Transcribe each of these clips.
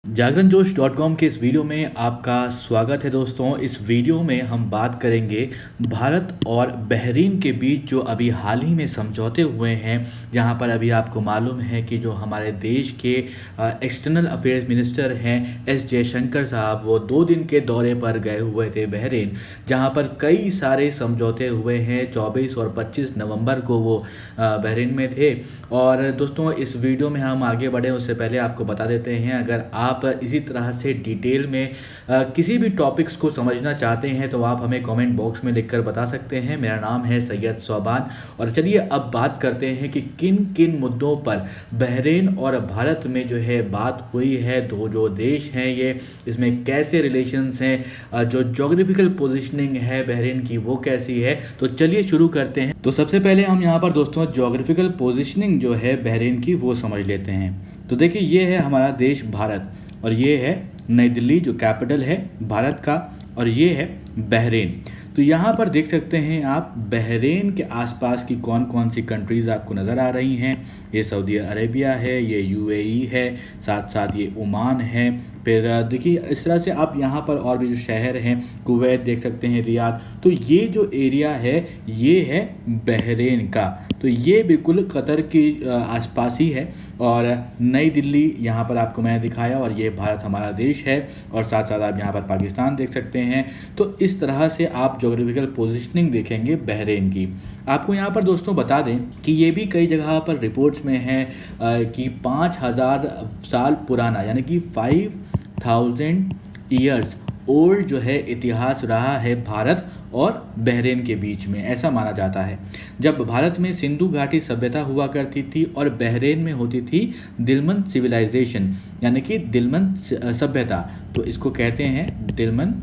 जागरणजोश.com के इस वीडियो में आपका स्वागत है दोस्तों। इस वीडियो में हम बात करेंगे भारत और बहरीन के बीच जो अभी हाल ही में समझौते हुए हैं, जहां पर अभी आपको मालूम है कि जो हमारे देश के एक्सटर्नल अफेयर्स मिनिस्टर हैं एस जयशंकर साहब, वो 2 दिन के दौरे पर गए हुए थे बहरीन, जहां पर कई सारे समझौते हुए हैं। 24 और 25 नवंबर को वो बहरीन में थे। और दोस्तों, इस वीडियो में हम आगे बढ़े उससे पहले आपको बता देते हैं, अगर आप इसी तरह से डिटेल में किसी भी टॉपिक्स को समझना चाहते हैं तो आप हमें कमेंट बॉक्स में लिखकर बता सकते हैं। मेरा नाम है सैयद सोबान। और चलिए अब बात करते हैं कि किन किन मुद्दों पर बहरीन और भारत में जो है बात हुई है। दो जो देश हैं ये, इसमें कैसे रिलेशंस हैं, जो जोग्राफिकल पोजीशनिंग है बहरीन की वो कैसी है। तो चलिए शुरू करते हैं। तो सबसे पहले हम यहाँ पर दोस्तों जोग्राफिकल पोजीशनिंग जो है बहरीन की वो समझ लेते हैं। तो देखिए, ये है हमारा देश भारत, और ये है नई दिल्ली जो कैपिटल है भारत का, और ये है बहरीन। तो यहाँ पर देख सकते हैं आप बहरीन के आसपास की कौन कौन सी कंट्रीज़ आपको नज़र आ रही हैं। ये सऊदी अरेबिया है, ये यूएई है, साथ साथ ये ओमान है। फिर देखिए इस तरह से आप यहाँ पर और भी जो शहर हैं, कुवैत देख सकते हैं, रियाद। तो ये जो एरिया है ये है बहरीन का। तो ये बिल्कुल कतर की आसपास ही है। और नई दिल्ली यहाँ पर आपको मैंने दिखाया, और ये भारत हमारा देश है। और साथ साथ आप यहाँ पर पाकिस्तान देख सकते हैं। तो इस तरह से आप जोग्राफिकल पोजीशनिंग देखेंगे बहरीन की। आपको यहाँ पर दोस्तों बता दें कि ये भी कई जगह पर रिपोर्ट्स में है कि 5000 साल पुराना, यानी कि 5000 ईयर्स ओल्ड जो है इतिहास रहा है भारत और बहरीन के बीच में, ऐसा माना जाता है। जब भारत में सिंधु घाटी सभ्यता हुआ करती थी और बहरीन में होती थी दिलमन सिविलाइजेशन, यानी कि दिलमन सभ्यता, तो इसको कहते हैं दिलमन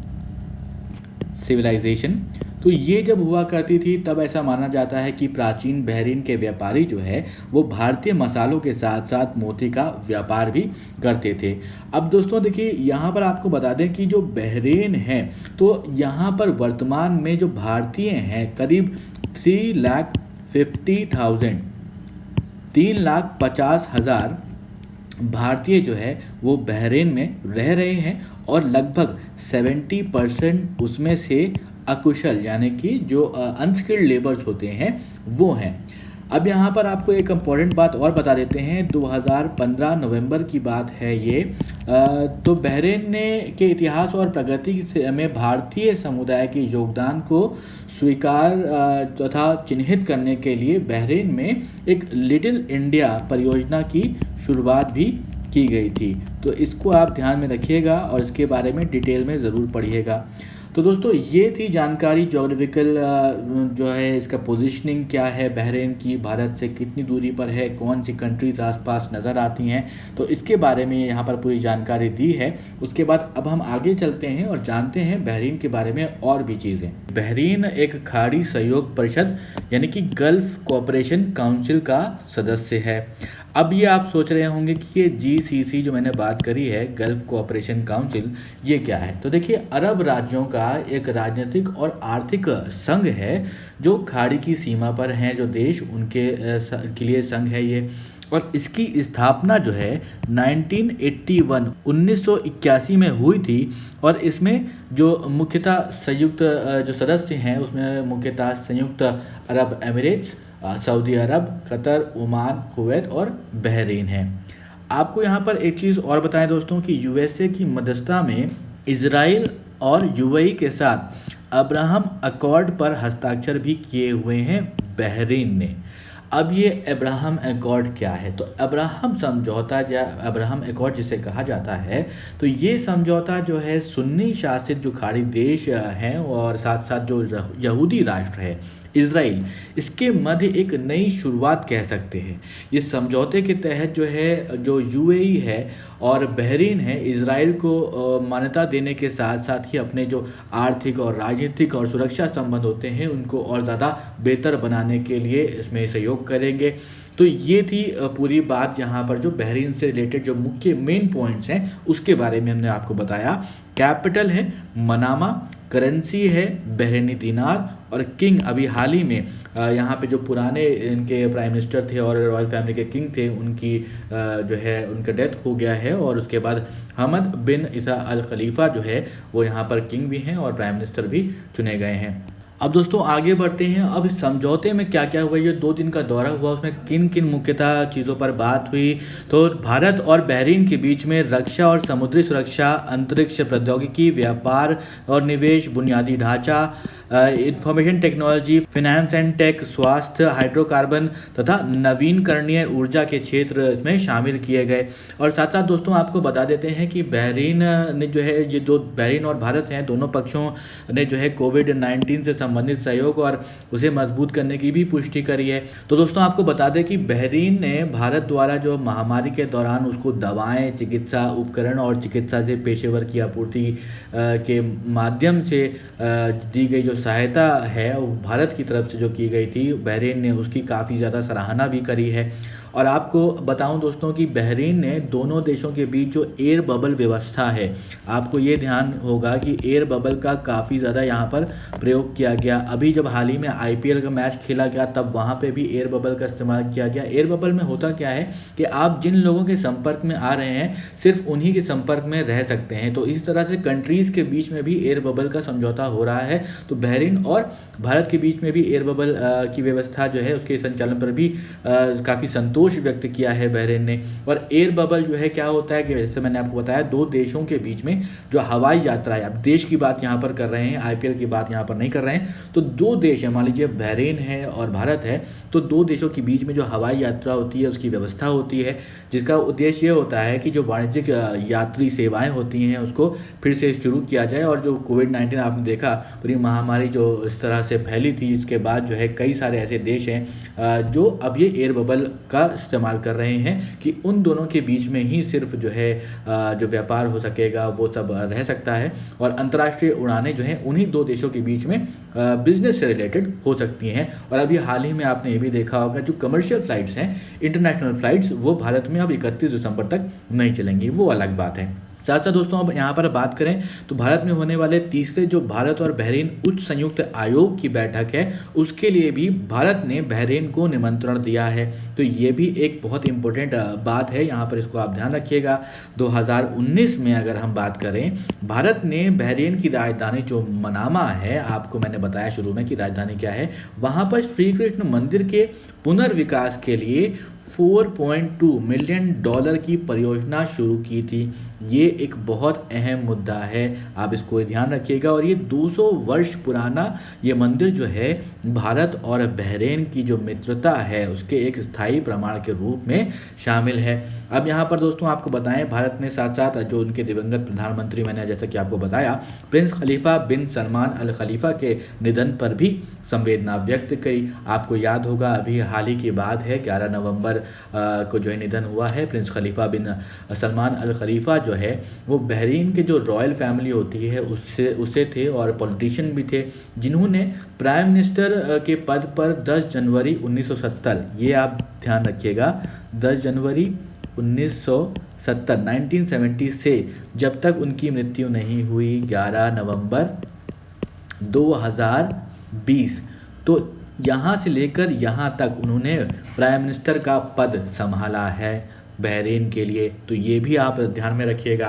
सिविलाइजेशन। तो ये जब हुआ करती थी तब ऐसा माना जाता है कि प्राचीन बहरीन के व्यापारी जो है वो भारतीय मसालों के साथ साथ मोती का व्यापार भी करते थे। अब दोस्तों देखिए, यहाँ पर आपको बता दें कि जो बहरीन है तो यहाँ पर वर्तमान में जो भारतीय हैं करीब 3,50,000 3,50,000 भारतीय जो है वो बहरीन में रह रहे हैं। और लगभग 70% उसमें से अकुशल, यानी कि जो अनस्किल्ड लेबर्स होते हैं वो हैं। अब यहाँ पर आपको एक इम्पॉर्टेंट बात और बता देते हैं। 2015 नवंबर की बात है ये। तो बहरीन ने के इतिहास और प्रगति में भारतीय समुदाय के योगदान को स्वीकार तथा चिन्हित करने के लिए बहरीन में एक लिटिल इंडिया परियोजना की शुरुआत भी की गई थी। तो इसको आप ध्यान में रखिएगा और इसके बारे में डिटेल में ज़रूर पढ़िएगा। तो दोस्तों, ये थी जानकारी जोग्राफिकल जो है इसका पोजीशनिंग क्या है बहरीन की, भारत से कितनी दूरी पर है, कौन सी कंट्रीज़ आसपास नज़र आती हैं। तो इसके बारे में यहाँ पर पूरी जानकारी दी है। उसके बाद अब हम आगे चलते हैं और जानते हैं बहरीन के बारे में और भी चीज़ें। बहरीन एक खाड़ी सहयोग परिषद यानी कि गल्फ कोऑपरेशन काउंसिल का सदस्य है। अब ये आप सोच रहे होंगे कि ये जीसीसी जो मैंने बात करी है, गल्फ कोऑपरेशन काउंसिल, ये क्या है। तो देखिए, अरब राज्यों का एक राजनीतिक और आर्थिक संघ है जो खाड़ी की सीमा पर हैं जो देश, उनके के लिए संघ है ये। और इसकी स्थापना जो है 1981 में हुई थी। और इसमें जो मुख्यतः संयुक्त जो सदस्य हैं उसमें मुख्यतः संयुक्त अरब एमिरेट्स, सऊदी अरब, कतर, ओमान, कुवैत और बहरीन है। आपको यहाँ पर एक चीज़ और बताएं दोस्तों कि यूएसए की मध्यस्थता में इजराइल और यूएई के साथ अब्राहम अकॉर्ड पर हस्ताक्षर भी किए हुए हैं बहरीन ने। अब ये अब्राहम अकॉर्ड क्या है, तो अब्राहम समझौता या अब्राहम अकॉर्ड जिसे कहा जाता है, तो ये समझौता जो है सुन्नी शासित जो खाड़ी देश हैं और साथ साथ जो यहूदी राष्ट्र है इजराइल, इसके मध्य एक नई शुरुआत कह सकते हैं। इस समझौते के तहत जो है जो यूएई है और बहरीन है, इजराइल को मान्यता देने के साथ साथ ही अपने जो आर्थिक और राजनीतिक और सुरक्षा संबंध होते हैं उनको और ज़्यादा बेहतर बनाने के लिए इसमें सहयोग करेंगे। तो ये थी पूरी बात। यहाँ पर जो बहरीन से रिलेटेड जो मुख्य मेन पॉइंट्स हैं उसके बारे में हमने आपको बताया। कैपिटल है मनामा, करेंसी है बहरीनी दिनार, और किंग अभी हाल ही में यहाँ पे जो पुराने इनके प्राइम मिनिस्टर थे और रॉयल फैमिली के किंग थे, उनकी जो है उनका डेथ हो गया है, और उसके बाद हमद बिन ईसा अल खलीफा जो है वो यहाँ पर किंग भी हैं और प्राइम मिनिस्टर भी चुने गए हैं। अब दोस्तों आगे बढ़ते हैं। अब इस समझौते में क्या क्या हुआ, ये 2 दिन का दौरा हुआ, उसमें किन किन मुख्यतः चीज़ों पर बात हुई। तो भारत और बहरीन के बीच में रक्षा और समुद्री सुरक्षा, अंतरिक्ष प्रौद्योगिकी, व्यापार और निवेश, बुनियादी ढांचा, information technology, finance and tech, स्वास्थ्य, हाइड्रोकार्बन तथा नवीनकरणीय ऊर्जा के क्षेत्र इसमें शामिल किए गए। और साथ साथ दोस्तों आपको बता देते हैं कि बहरीन ने जो है, ये दो बहरीन और भारत हैं, दोनों पक्षों ने जो है कोविड-19 से संबंधित सहयोग और उसे मजबूत करने की भी पुष्टि करी है। तो दोस्तों आपको बता दें कि बहरीन ने भारत द्वारा जो महामारी के दौरान उसको दवाएं, चिकित्सा उपकरण और चिकित्सा से पेशेवर की आपूर्ति के माध्यम से दी गई जो सहायता है वो भारत की तरफ से जो की गई थी, बहरीन ने उसकी काफ़ी ज़्यादा सराहना भी करी है। और आपको बताऊं दोस्तों कि बहरीन ने दोनों देशों के बीच जो एयर बबल व्यवस्था है, आपको ये ध्यान होगा कि एयर बबल का काफ़ी ज़्यादा यहाँ पर प्रयोग किया गया। अभी जब हाल ही में IPL का मैच खेला गया तब वहाँ पे भी एयर बबल का इस्तेमाल किया गया। एयर बबल में होता क्या है कि आप जिन लोगों के संपर्क में आ रहे हैं सिर्फ उन्हीं के संपर्क में रह सकते हैं। तो इस तरह से कंट्रीज़ के बीच में भी एयर बबल का समझौता हो रहा है। तो बहरीन और भारत के बीच में भी एयर बबल की व्यवस्था जो है उसके संचालन पर भी काफ़ी संतोष व्यक्त किया है बहरीन ने। और एयर बबल जो है क्या होता है कि जैसे मैंने आपको बताया, 2 देशों के बीच में जो हवाई यात्रा है, अब देश की बात यहाँ पर कर रहे हैं, IPL की बात यहाँ पर नहीं कर रहे हैं, तो 2 देश है, मान लीजिए बहरीन है और भारत है, तो 2 देशों के बीच में जो हवाई यात्रा होती है उसकी व्यवस्था होती है, जिसका उद्देश्य ये होता है कि जो वाणिज्यिक यात्री सेवाएं होती हैं उसको फिर से शुरू किया जाए। और जो कोविड-19 आपने देखा पूरी महामारी जो इस तरह से फैली थी, इसके बाद जो है कई सारे ऐसे देश हैं जो अब ये एयर बबल का इस्तेमाल कर रहे हैं कि उन दोनों के बीच में ही सिर्फ जो है जो व्यापार हो सकेगा वो सब रह सकता है, और अंतर्राष्ट्रीय उड़ानें जो हैं उन्हीं 2 देशों के बीच में बिजनेस से रिलेटेड हो सकती हैं। और अभी हाल ही में आपने ये भी देखा होगा जो कमर्शियल फ्लाइट्स हैं, इंटरनेशनल फ्लाइट्स, वो भारत में अब 31 दिसंबर तक नहीं चलेंगी, वो अलग बात है। साथ साथ दोस्तों अब यहाँ पर बात करें तो भारत में होने वाले तीसरे जो भारत और बहरीन उच्च संयुक्त आयोग की बैठक है, उसके लिए भी भारत ने बहरीन को निमंत्रण दिया है। तो ये भी एक बहुत इंपॉर्टेंट बात है, यहाँ पर इसको आप ध्यान रखिएगा। 2019 में अगर हम बात करें, भारत ने बहरीन की राजधानी जो मनामा है, आपको मैंने बताया शुरू में कि राजधानी क्या है, वहाँ पर श्री कृष्ण मंदिर के पुनर्विकास के लिए $4.2 मिलियन की परियोजना शुरू की थी। ये एक बहुत अहम मुद्दा है, आप इसको ध्यान रखिएगा। और ये 200 वर्ष पुराना ये मंदिर जो है भारत और बहरीन की जो मित्रता है उसके एक स्थायी प्रमाण के रूप में शामिल है। अब यहाँ पर दोस्तों आपको बताएं, भारत ने साथ साथ जो उनके दिवंगत प्रधानमंत्री, मैंने जैसा कि आपको बताया, प्रिंस खलीफा बिन सलमान अल खलीफा के निधन पर भी संवेदना व्यक्त करी। आपको याद होगा अभी हाल ही की बात है, 11 नवंबर को जो है निधन हुआ है। प्रिंस खलीफा बिन सलमान अल खलीफा जो है वो बहरीन के जो रॉयल फैमिली होती है उससे थे और पॉलिटिशियन भी थे, जिन्होंने प्राइम मिनिस्टर के पद पर 10 जनवरी 1970, ये आप ध्यान रखिएगा, 10 जनवरी 1970 से जब तक उनकी मृत्यु नहीं हुई 11 नवंबर 2020, तो यहाँ से लेकर यहाँ तक उन्होंने प्राइम मिनिस्टर का पद संभाला है बहरीन के लिए। तो ये भी आप ध्यान में रखिएगा।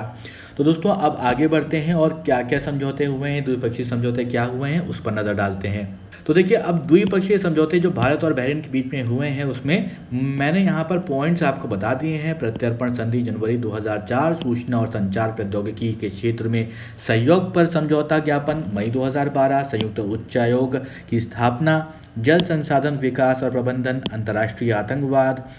तो दोस्तों अब आगे बढ़ते हैं और क्या क्या समझौते हुए हैं, द्विपक्षीय समझौते क्या हुए हैं उस पर नज़र डालते हैं। तो देखिए अब द्विपक्षीय समझौते जो भारत और बहरीन के बीच में हुए हैं उसमें मैंने यहाँ पर पॉइंट्स आपको बता दिए हैं। प्रत्यर्पण संधि जनवरी 2004, सूचना और संचार प्रौद्योगिकी के क्षेत्र में सहयोग पर समझौता ज्ञापन मई 2012, संयुक्त उच्चायोग की स्थापना, जल संसाधन विकास और प्रबंधन, अंतर्राष्ट्रीय आतंकवाद,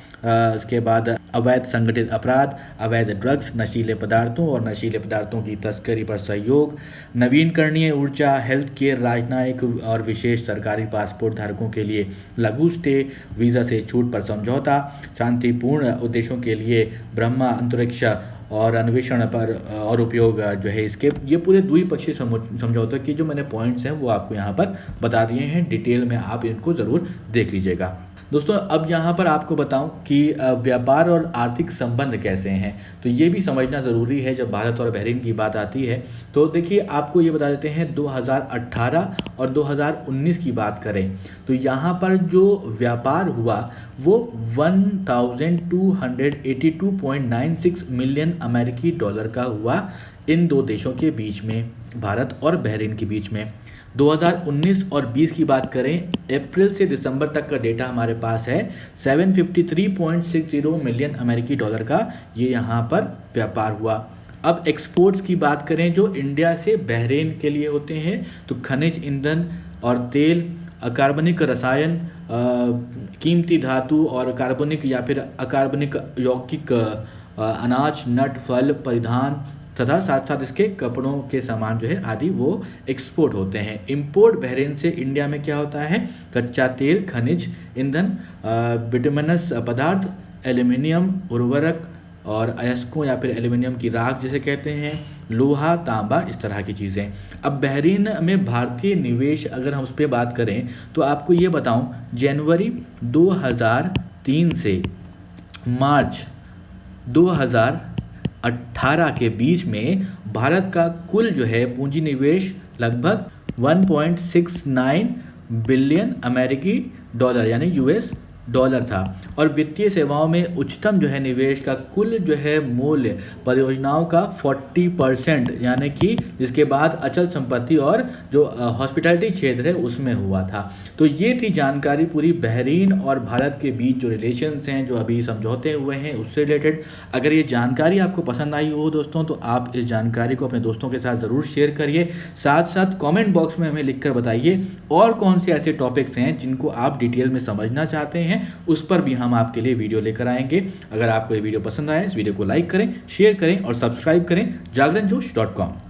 उसके बाद अवैध संगठित अपराध, अवैध ड्रग्स, नशीले पदार्थों और नशीले पदार्थों की तस्करी पर सहयोग, नवीनकरणीय ऊर्जा, हेल्थ केयर, राजनयिक और विशेष सरकारी पासपोर्ट धारकों के लिए लघु स्टे वीज़ा से छूट पर समझौता, शांतिपूर्ण उद्देश्यों के लिए ब्रह्मा अंतरिक्ष और अन्वेषण पर और उपयोग जो है इसके, ये पूरे द्विपक्षीय समझौते की जो मैंने पॉइंट्स हैं वो आपको यहाँ पर बता दिए हैं। डिटेल में आप इनको ज़रूर देख लीजिएगा। दोस्तों अब यहाँ पर आपको बताऊं कि व्यापार और आर्थिक संबंध कैसे हैं, तो ये भी समझना ज़रूरी है जब भारत और बहरीन की बात आती है। तो देखिए आपको ये बता देते हैं 2018 और 2019 की बात करें तो यहाँ पर जो व्यापार हुआ वो 1282.96 मिलियन अमेरिकी डॉलर का हुआ इन दो देशों के बीच में, भारत और बहरीन के बीच में। 2019 और 20 की बात करें, अप्रैल से दिसंबर तक का डेटा हमारे पास है, 753.60 मिलियन अमेरिकी डॉलर का ये यहाँ पर व्यापार हुआ। अब एक्सपोर्ट्स की बात करें जो इंडिया से बहरीन के लिए होते हैं, तो खनिज ईंधन और तेल, अकार्बनिक रसायन, कीमती धातु और कार्बनिक या फिर अकार्बनिक यौगिक, अनाज, नट, फल, परिधान तथा साथ साथ इसके कपड़ों के सामान जो है आदि वो एक्सपोर्ट होते हैं। इंपोर्ट बहरीन से इंडिया में क्या होता है, कच्चा तेल, खनिज ईंधन, बिटुमिनस पदार्थ, एल्युमिनियम, उर्वरक और अयस्कों या फिर एल्युमिनियम की राख जिसे कहते हैं, लोहा, तांबा, इस तरह की चीज़ें। अब बहरीन में भारतीय निवेश अगर हम उस पर बात करें तो आपको ये बताऊं, जनवरी 2003 से मार्च 2018 के बीच में भारत का कुल जो है पूंजी निवेश लगभग 1.69 बिलियन अमेरिकी डॉलर यानी यूएस डॉलर था। और वित्तीय सेवाओं में उच्चतम जो है निवेश का कुल जो है मूल्य परियोजनाओं का 40% यानी कि जिसके बाद अचल संपत्ति और जो हॉस्पिटैलिटी क्षेत्र है उसमें हुआ था। तो ये थी जानकारी पूरी बहरीन और भारत के बीच जो रिलेशंस हैं, जो अभी समझौते हुए हैं उससे रिलेटेड। अगर ये जानकारी आपको पसंद आई हो दोस्तों तो आप इस जानकारी को अपने दोस्तों के साथ ज़रूर शेयर करिए। साथ साथ कॉमेंट बॉक्स में हमें लिखकर बताइए और कौन से ऐसे टॉपिक्स हैं जिनको आप डिटेल में समझना चाहते हैं, उस पर भी हम आपके लिए वीडियो लेकर आएंगे। अगर आपको ये वीडियो पसंद आए इस वीडियो को लाइक करें, शेयर करें और सब्सक्राइब करें जागरणजोश.com।